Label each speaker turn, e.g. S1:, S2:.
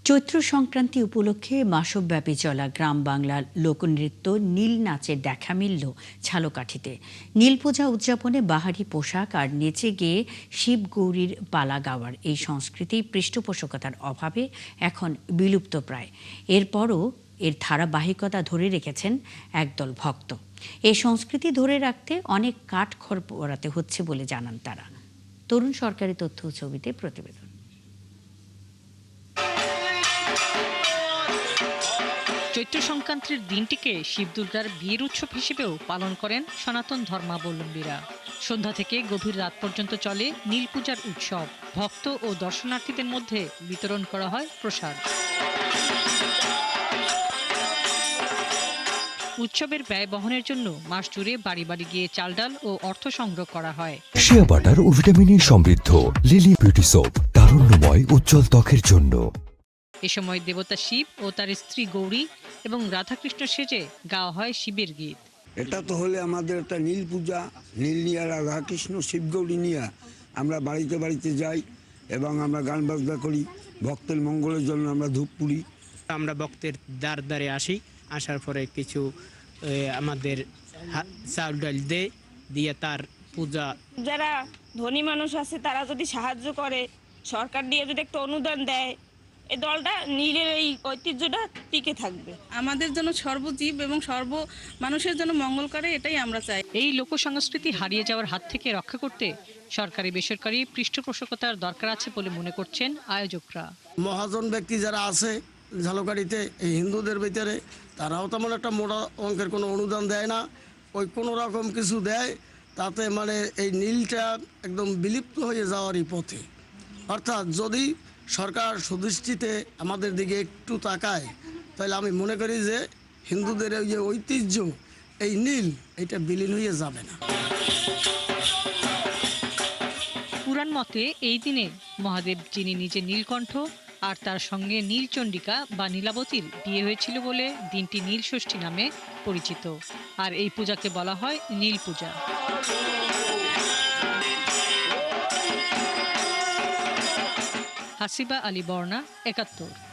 S1: চৈত্র সংক্রান্তি উপলক্ষে মাসব্যাপী চলা গ্রাম বাংলার লোকনৃত্য নীল নাচের দেখা মিলল ঝালকাঠিতে। নীল পূজা উদযাপনে বাহারি পোশাক আর নেচে গেয়ে শিব গৌরীর পালা গাওয়ার এই সংস্কৃতি পৃষ্ঠপোষকতার অভাবে এখন বিলুপ্ত প্রায়। এরপরও এর ধারাবাহিকতা ধরে রেখেছেন একদল ভক্ত। এই সংস্কৃতি ধরে রাখতে অনেক কাঠখড় পোড়াতে হচ্ছে বলে জানান তারা। তরুণ সরকারি তথ্য ছবিতে প্রতিবেদন।
S2: চৈত্র সংক্রান্তির দিনটিকে শিব দুর্গার বিয়ের উৎসব হিসেবেও পালন করেন সনাতন ধর্মাবলম্বীরা। সন্ধ্যা থেকে গভীর রাত পর্যন্ত চলে নীল পূজার উৎসব। ভক্ত ও দর্শনার্থীদের মধ্যে বিতরণ করা হয় প্রসাদ। উৎসবের ব্যয় বহনের জন্য মাস জুড়ে বাড়ি বাড়ি গিয়ে চাল ডাল ও অর্থ সংগ্রহ করা হয়।
S3: শিয়া বাটার ও ভিটামিনে সমৃদ্ধ লিলি বিউটি সোপ, তারুণ্যময় উজ্জ্বল ত্বকের জন্য।
S2: এ সময় দেবতা শিব ও তার স্ত্রী গৌরী এবং রাধাকৃষ্ণ সেজে গাওয়া হয় শিবের গীত।
S4: এটা তো হলে আমাদের একটা নীল পূজা, নীল নিয়া রাধাকৃষ্ণ শিব গৌরী নিয়া আমরা বাড়িতে বাড়িতে যাই এবং আমরা গান বাজনা করি। ভক্তের মঙ্গলের জন্য আমরা ধূপ পুড়ি।
S5: আমরা ভক্তের দ্বারে আসি, আসার পরে কিছু আমাদের চাউল ডাল দিয়ে তার পূজা।
S6: যারা ধনী মানুষ আছে তারা যদি সাহায্য করে, সরকার দিয়ে যদি একটা অনুদান দেয়, এই দলটা নীলের এই ঐতিহ্যটা টিকে থাকবে।
S7: আমাদের জন্য সর্বজীব এবং সর্ব মানুষের জন্য মঙ্গল করে, এটাই আমরা চাই।
S2: এই লোকসংস্কৃতি হারিয়ে যাওয়ার হাত থেকে রক্ষা করতে সরকারি বেসরকারি পৃষ্ঠপোষকতার দরকার আছে বলে মনে করছেন আয়োজকরা।
S8: মহাজন ব্যক্তি যারা আছে ঝালকাঠিতে, এই হিন্দুদের ভিতরে, তারাও তেমন একটা মোটা অঙ্কের কোনো অনুদান দেয় না। ওই কোনো রকম কিছু দেয়, তাতে মানে এই নীলটা একদম বিলুপ্ত হয়ে যাওয়ারই পথে। অর্থাৎ যদি সরকার সুদৃষ্টিতে আমাদের দিকে একটু তাকায়, তাহলে আমি মনে করি যে হিন্দুদের এই যে ঐতিহ্য, এই নীল, এটা বিলীন হয়ে যাবে না।
S2: পুরাণ মতে এই দিনে মহাদেব, যিনি নিজে নীলকণ্ঠ আর তার সঙ্গে নীলচণ্ডিকা বা নীলাবতীর বিয়ে হয়েছিল বলে দিনটি নীল ষষ্ঠী নামে পরিচিত। আর এই পূজাকে বলা হয় নীল পূজা। হাসিবা আলী বর্ণা, ৭১।